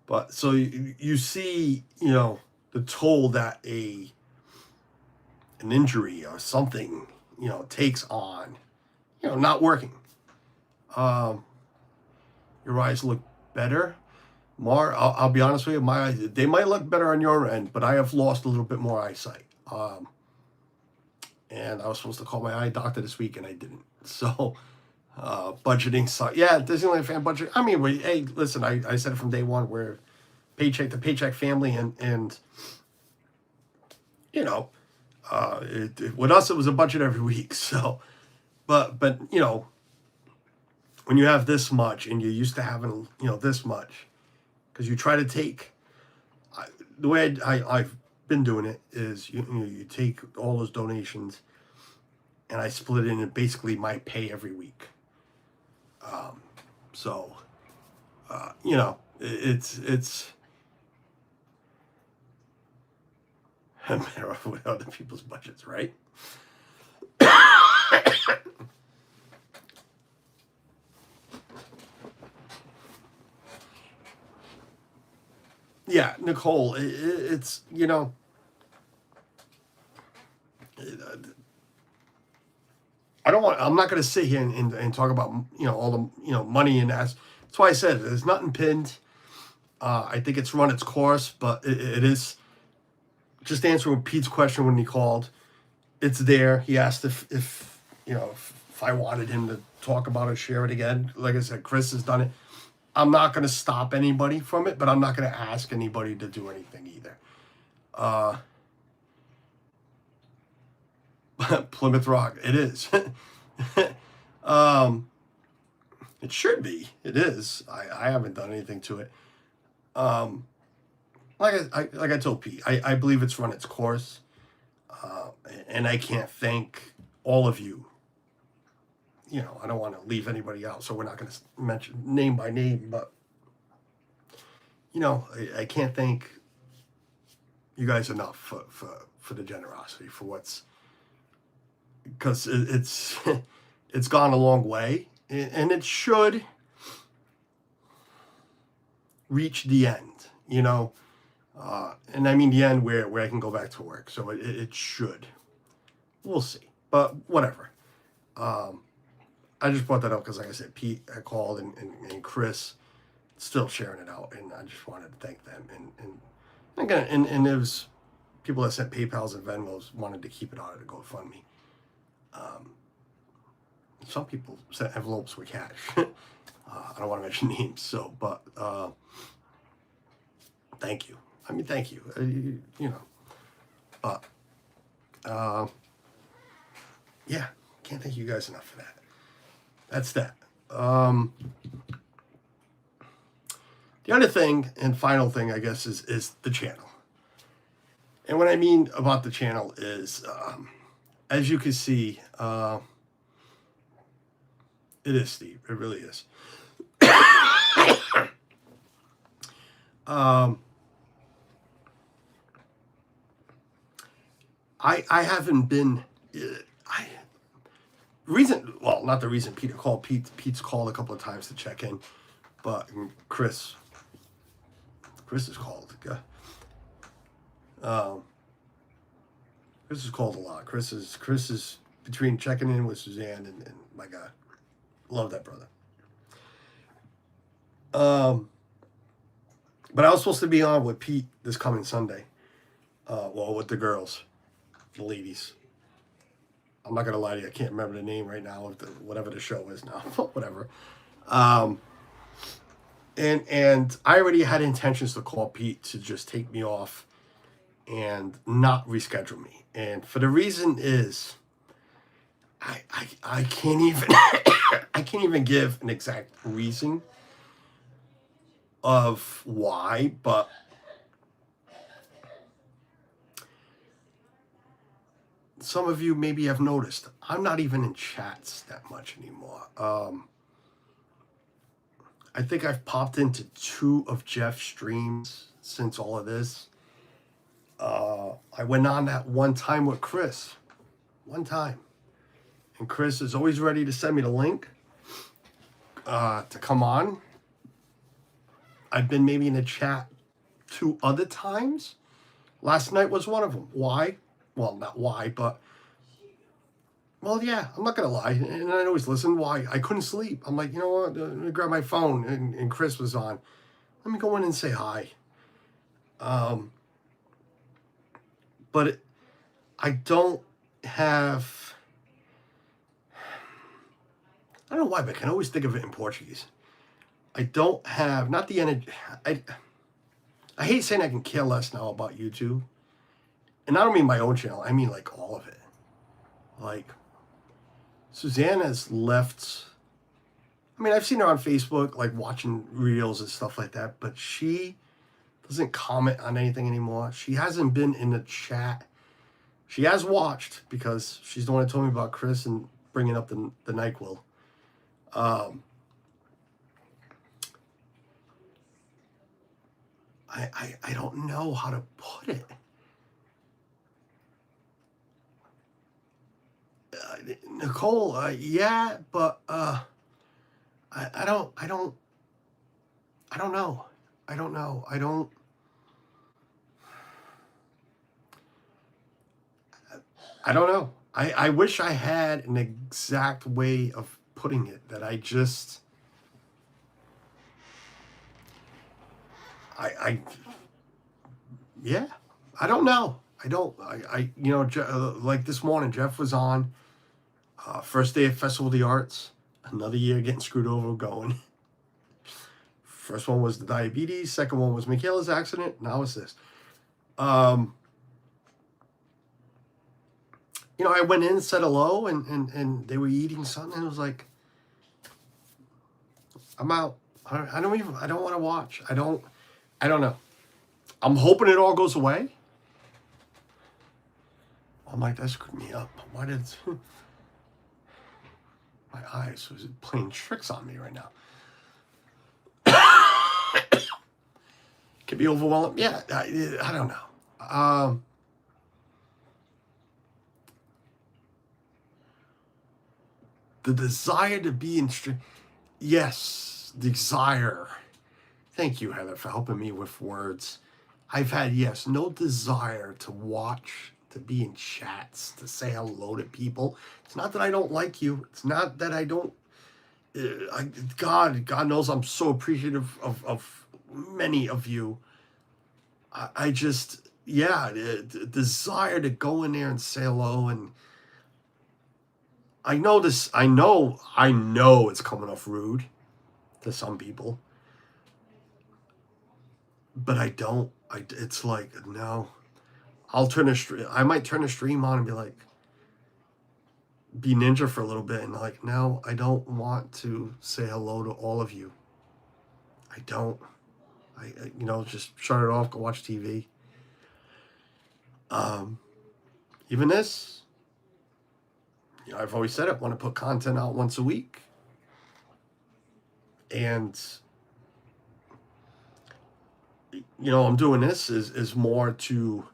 But so you see, the toll that an injury or something, takes on, not working. Your eyes look better. Mar, I'll be honest with you, my eyes, they might look better on your end, but I have lost a little bit more eyesight. And I was supposed to call my eye doctor this week and I didn't. So, budgeting. So yeah, Disneyland fan budget. I mean, hey, listen, I said it from day one, we're paycheck to paycheck family and with us, it was a budget every week. So, but when you have this much and you're used to having, this much, because you try to take, the way I've been doing it is you take all those donations and I split it into basically my pay every week. It's a matter of with other people's budgets, right? Yeah, Nicole, it's I'm not going to sit here and talk about all the money and that's why I said there's nothing pinned. I think it's run its course, but it is just answering Pete's question when he called. It's there. He asked if I wanted him to talk about it, share it again. Like I said, Chris has done it. I'm not going to stop anybody from it, but I'm not going to ask anybody to do anything either. Plymouth Rock, it is. It should be. It is. I haven't done anything to it. Like I told Pete, I believe it's run its course, and I can't thank all of you. I don't want to leave anybody out, so we're not going to mention name by name, but I can't thank you guys enough for the generosity, for what's, because it's it's gone a long way, and it should reach the end, and I mean the end where I can go back to work. So it should. We'll see, but whatever. I just brought that up because, like I said, Pete had called and Chris still sharing it out, and I just wanted to thank them. And again, and there was people that sent PayPals and Venmos wanted to keep it out of the GoFundMe. Some people sent envelopes with cash. I don't want to mention names, but thank you. I mean, thank you. But yeah, can't thank you guys enough for that. That's that. The other thing and final thing, I guess, is the channel. And what I mean about the channel is, as you can see, it is Steve. It really is. I haven't been. Not the reason Peter called. Pete's called a couple of times to check in, but Chris has called. Chris has called a lot. Chris is between checking in with Suzanne and my God, love that brother. But I was supposed to be on with Pete this coming Sunday. With the girls, the ladies. I'm not gonna lie to you, I can't remember the name right now of whatever the show is now. Whatever. And I already had intentions to call Pete to just take me off and not reschedule me. And for the reason is, I can't even I can't even give an exact reason of why, but some of you maybe have noticed I'm not even in chats that much anymore. I think I've popped into 2 of Jeff's streams since all of this. I went on that one time with Chris. One time. And Chris is always ready to send me the link to come on. I've been maybe in a chat 2 other times. Last night was one of them. Why? Well, not why, but... Well, yeah, I'm not going to lie. And I always listen. Why? I couldn't sleep. I'm like, you know what? Let me grab my phone. And Chris was on. Let me go in and say hi. But I don't have... I don't know why, but I can always think of it in Portuguese. I don't have... Not the energy... I hate saying I can care less now about YouTube. And I don't mean my own channel. I mean, like, all of it. Like, Suzanne has left... I mean, I've seen her on Facebook, like, watching reels and stuff like that. But she doesn't comment on anything anymore. She hasn't been in the chat. She has watched, because she's the one that told me about Chris and bringing up the NyQuil. I don't know how to put it. Nicole, yeah, but I don't know. I don't know. I wish I had an exact way of putting it that I just... yeah, I don't know. Like this morning, Jeff was on, first day of Festival of the Arts, another year getting screwed over going. First one was the diabetes, second one was Michaela's accident, now it's this. I went in, said hello, and they were eating something, and I was like, I'm out. I don't want to watch. I don't know. I'm hoping it all goes away. I'm like, that screwed me up. Why did my eyes was playing tricks on me right now? Could be overwhelming. Yeah, I don't know. The desire to be in... Yes, desire. Thank you, Heather, for helping me with words. I've had, no desire to watch, to be in chats, to say hello to people. It's not that I don't like you. It's not that I don't... God knows I'm so appreciative of many of you. I just, the desire to go in there and say hello. And I know it's coming off rude to some people. But I don't. It's like, no. I might turn a stream on and be like, be ninja for a little bit, and like, no, I don't want to say hello to all of you. I don't. Just shut it off, go watch TV. Even this, I've always said it, want to put content out once a week. And, I'm doing this is more to,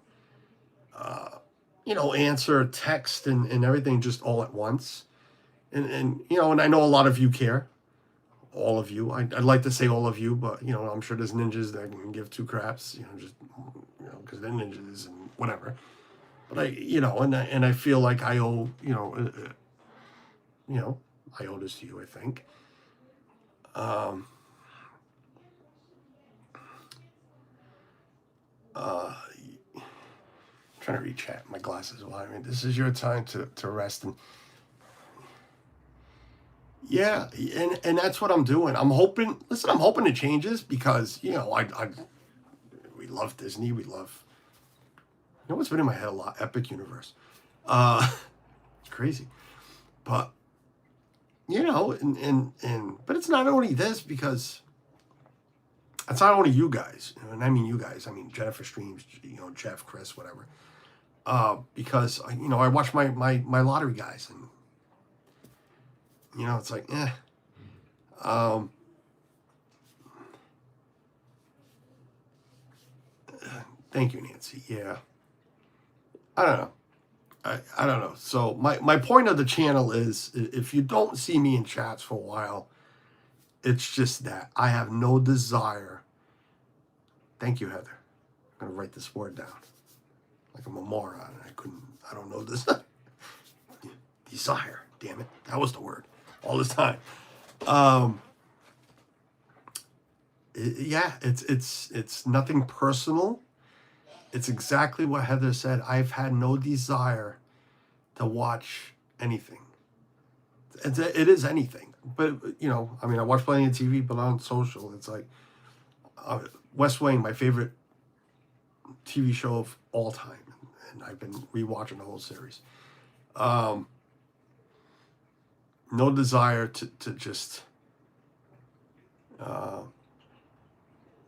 answer text and everything just all at once. And I know a lot of you care. All of you. I'd like to say all of you, but, I'm sure there's ninjas that can give two craps, because they're ninjas and whatever. But I feel like I owe, I owe this to you, I think. Trying to reach out my glasses. Well, I mean, this is your time to rest and yeah, and that's what I'm doing. I'm hoping. Listen, I'm hoping it changes because we love Disney. We love. What's been in my head a lot? Epic Universe. It's crazy, but but it's not only this because it's not only you guys, and I mean you guys. I mean Jennifer streams, Jeff, Chris, whatever. Because I watch my lottery guys and. It's like, thank you, Nancy. Yeah. I don't know. I don't know. So my point of the channel is if you don't see me in chats for a while, it's just that I have no desire. Thank you, Heather. I'm going to write this word down. Like I'm a moron. I don't know this. Desire. Damn it. That was the word. All this time. It's nothing personal. It's exactly what Heather said. I've had no desire to watch anything. It is anything. But, I watch plenty of TV, but on social, it's like West Wing, my favorite TV show of all time. And I've been rewatching the whole series. No desire to just all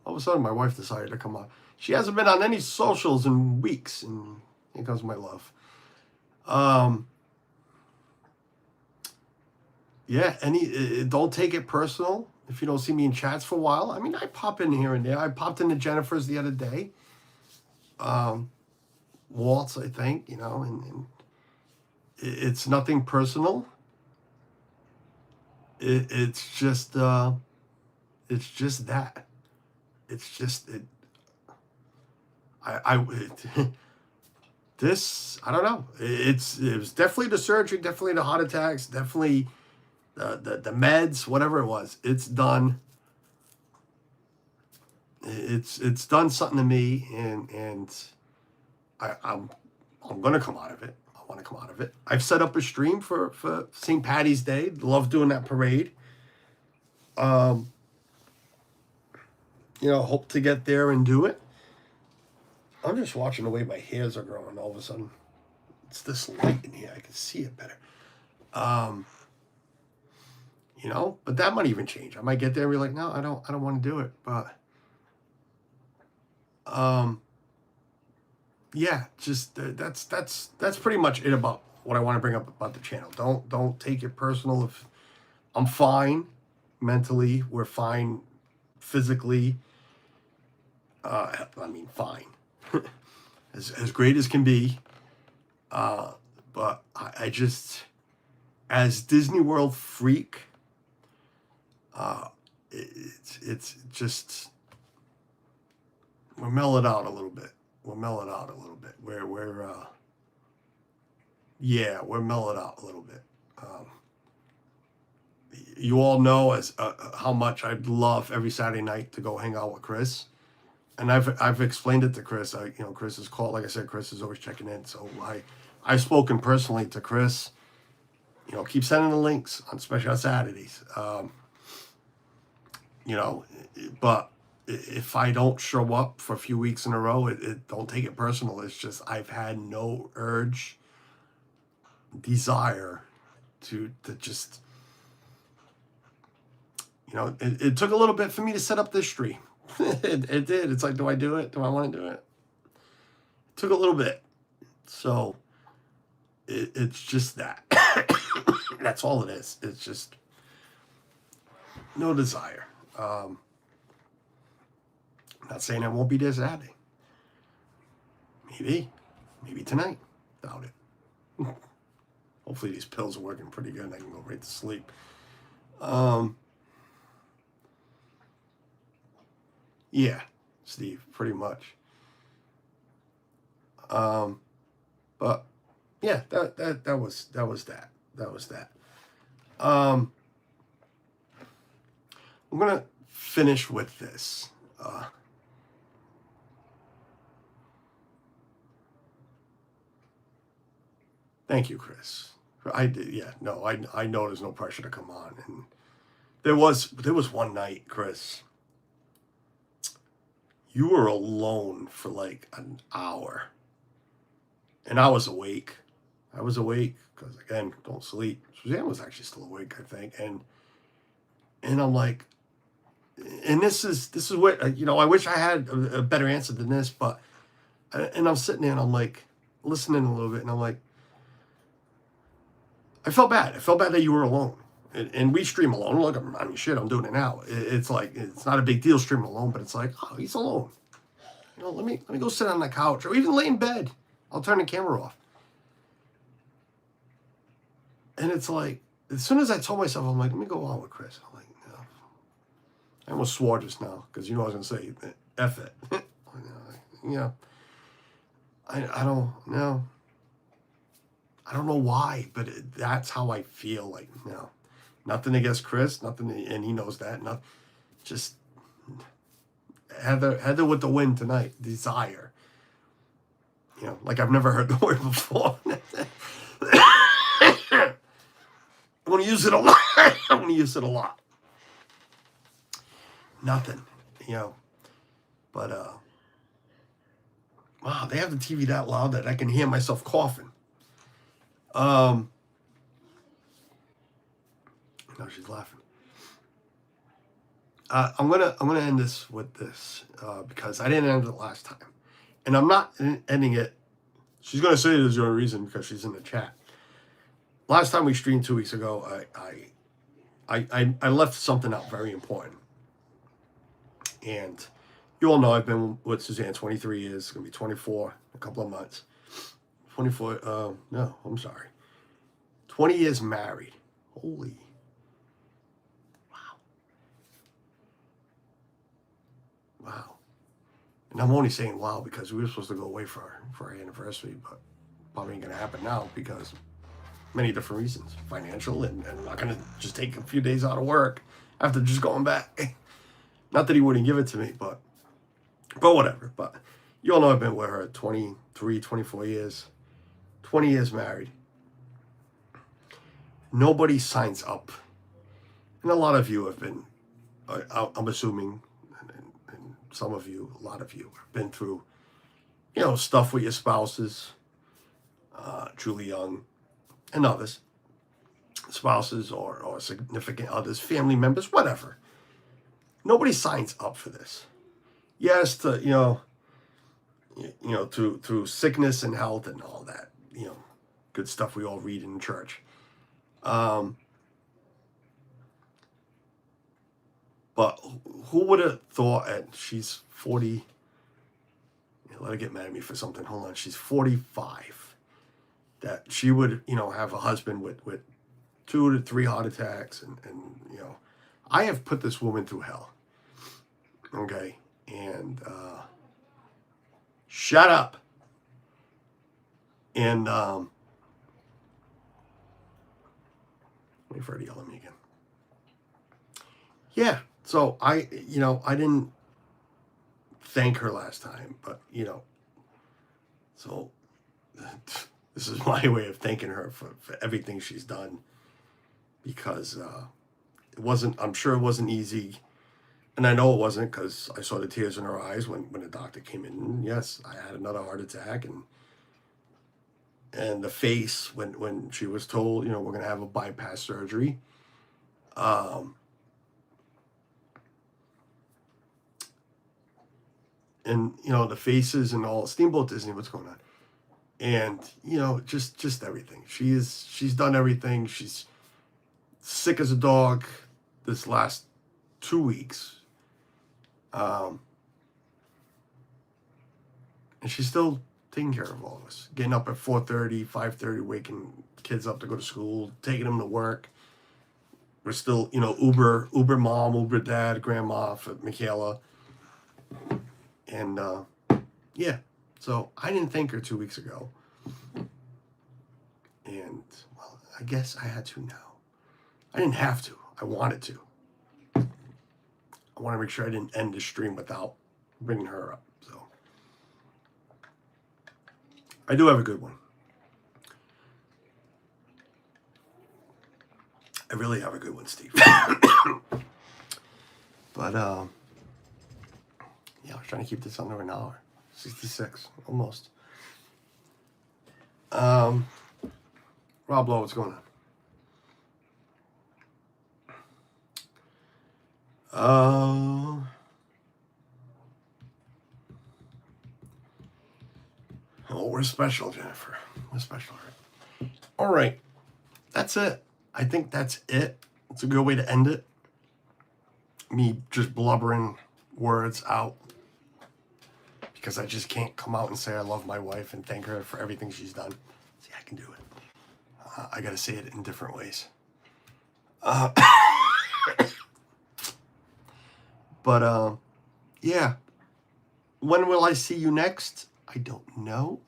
of a sudden my wife decided to come on. She hasn't been on any socials in weeks, and here comes my love. Don't take it personal if you don't see me in chats for a while. I mean, I pop in here and there. I popped into Jennifer's the other day. Waltz, I think, and it's nothing personal. It's just that. It's just it. This I don't know. It was definitely the surgery, definitely the heart attacks, definitely the meds, whatever it was. It's done. It's done something to me, and I'm gonna come out of it. Want to come out of it. I've set up a stream for St. Patty's Day. Love doing that parade. Hope to get there and do it. I'm just watching the way my hairs are growing. All of a sudden, it's this light in here. I can see it better. But that might even change. I might get there and be like, no, I don't want to do it. But, just that's pretty much it about what I want to bring up about the channel. Don't take it personal. If I'm fine mentally, we're fine physically. Fine, as great as can be. But I just, as Disney World freak, it's just we're mellowed out a little bit. We're mellowed out a little bit. We're mellowed out a little bit. You all know as how much I'd love every Saturday night to go hang out with Chris, and I've explained it to Chris. Chris is called. Like I said, Chris is always checking in. So I've spoken personally to Chris. Keep sending the links on especially on Saturdays. But if I don't show up for a few weeks in a row, don't take it personal. It's just I've had no urge, desire to just, it took a little bit for me to set up this stream. It did. It's like, do I do it? Do I want to do it? It took a little bit. So it's just that. That's all it is. It's just no desire. Not saying I won't be there Saturday. Maybe tonight. Doubt it. Hopefully these pills are working pretty good and I can go right to sleep. Yeah, Steve, pretty much. But yeah, that was that. I'm gonna finish with this. Thank you, Chris. I did, yeah. No, I know there's no pressure to come on, and there was one night, Chris. You were alone for like an hour, and I was awake. I was awake because again, don't sleep. Suzanne was actually still awake, I think, and I'm like, and this is what I wish I had a better answer than this, but and I'm sitting there and I'm like listening a little bit, and I'm like, I felt bad. I felt bad that you were alone. And we stream alone. Look, I'm doing it now. It's like, it's not a big deal streaming alone, but it's like, oh, he's alone. Let me go sit on the couch or even lay in bed. I'll turn the camera off. And it's like, as soon as I told myself, I'm like, let me go on with Chris. I'm like, no. I almost swore just now because I was going to say, F it. I don't know. I don't know why, but that's how I feel. Like, nothing against Chris, nothing, and he knows that. Just Heather with the win tonight. Desire. Like I've never heard the word before. I want to use it a lot. I want to use it a lot. Nothing, but wow, they have the TV that loud that I can hear myself coughing. No, she's laughing. I'm gonna end this with this because I didn't end it last time, and I'm not ending it. She's gonna say there's no reason because she's in the chat. Last time we streamed 2 weeks ago, I left something out very important, and you all know I've been with Suzanne 23 years. It's gonna be 24 in a couple of months. 24. No, I'm sorry. 20 years married. Holy. Wow. And I'm only saying wow because we were supposed to go away for our anniversary, but probably ain't going to happen now because many different reasons. Financial, and I'm not going to just take a few days out of work after just going back. Not that he wouldn't give it to me, but whatever. But you all know I've been with her 23, 24 years. 20 years married. Nobody signs up. And a lot of you have been, I'm assuming, and some of you, a lot of you have been through, stuff with your spouses, Julie Young, and others, spouses or significant others, family members, whatever. Nobody signs up for this. Yes, to, through sickness and health and all that, good stuff we all read in church. But who would have thought she's 40, let her get mad at me for something, hold on, she's 45, that she would, have a husband with 2 to 3 heart attacks, and I have put this woman through hell, okay, and shut up, and wait for her to yell at me again. Yeah, so I didn't thank her last time, but so this is my way of thanking her for everything she's done, because I'm sure it wasn't easy And I know it wasn't because I saw the tears in her eyes when the doctor came in. Yes, I had another heart attack, and the face when she was told, we're gonna have a bypass surgery. And the faces and all. Steamboat Disney, what's going on? And just everything. She's done everything. She's sick as a dog this last 2 weeks. And she's still taking care of all of us. Getting up at 4:30, 5:30, waking kids up to go to school, taking them to work. We're still, Uber mom, Uber dad, grandma for Michaela. And yeah, so I didn't thank her 2 weeks ago. And well, I guess I had to now. I didn't have to. I wanted to. I want to make sure I didn't end the stream without bringing her up. So I do have a good one. I really have a good one, Steve. But yeah, I was trying to keep this under an hour. 66, almost. Rob Lowe, what's going on? Oh, we're special, Jennifer. We're special. All right. That's it. I think that's it. It's a good way to end it. Me just blubbering words out. Because I just can't come out and say I love my wife and thank her for everything she's done. See, I can do it. I got to say it in different ways. But, yeah. When will I see you next? I don't know.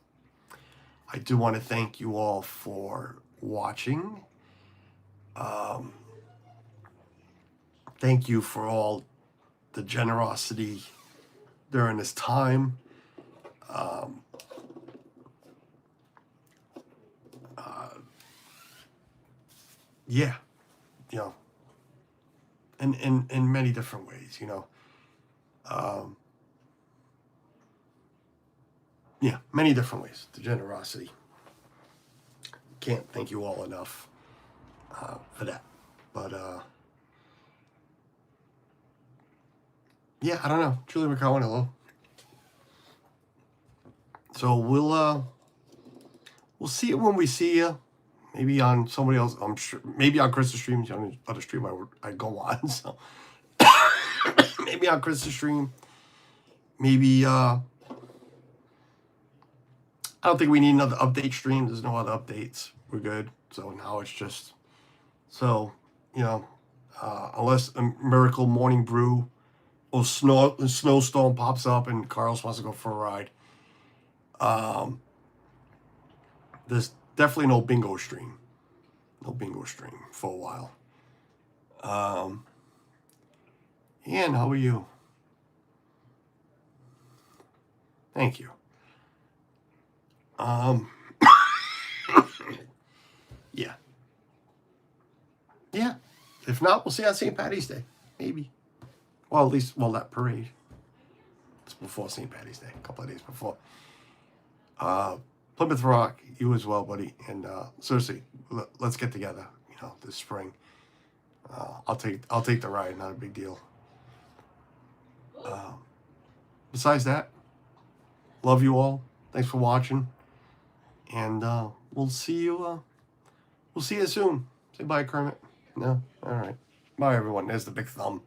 I do want to thank you all for watching. Thank you for all the generosity during this time. Yeah, in many different ways, yeah, many different ways, the generosity. Can't thank you all enough for that. But, yeah, I don't know. Julie McCowan, hello. So we'll see it when we see you. Maybe on somebody else. I'm sure. Maybe on Chris's stream. On the other stream I go on. So maybe on Chris's stream. Maybe I don't think we need another update stream. There's no other updates. We're good. So now it's just unless a miracle morning brew or snowstorm pops up and Carlos wants to go for a ride. There's definitely no bingo stream. No bingo stream for a while. Ian, how are you? Thank you. Yeah. Yeah. If not, we'll see you on St. Patty's Day. Maybe. Well, at least, that parade. It's before St. Patty's Day, a couple of days before. Plymouth Rock, you as well, buddy. And seriously, let's get together. This spring. I'll take the ride. Not a big deal. Besides that, love you all. Thanks for watching. And we'll see you. We'll see you soon. Say bye, Kermit. No, all right. Bye, everyone. There's the big thumb.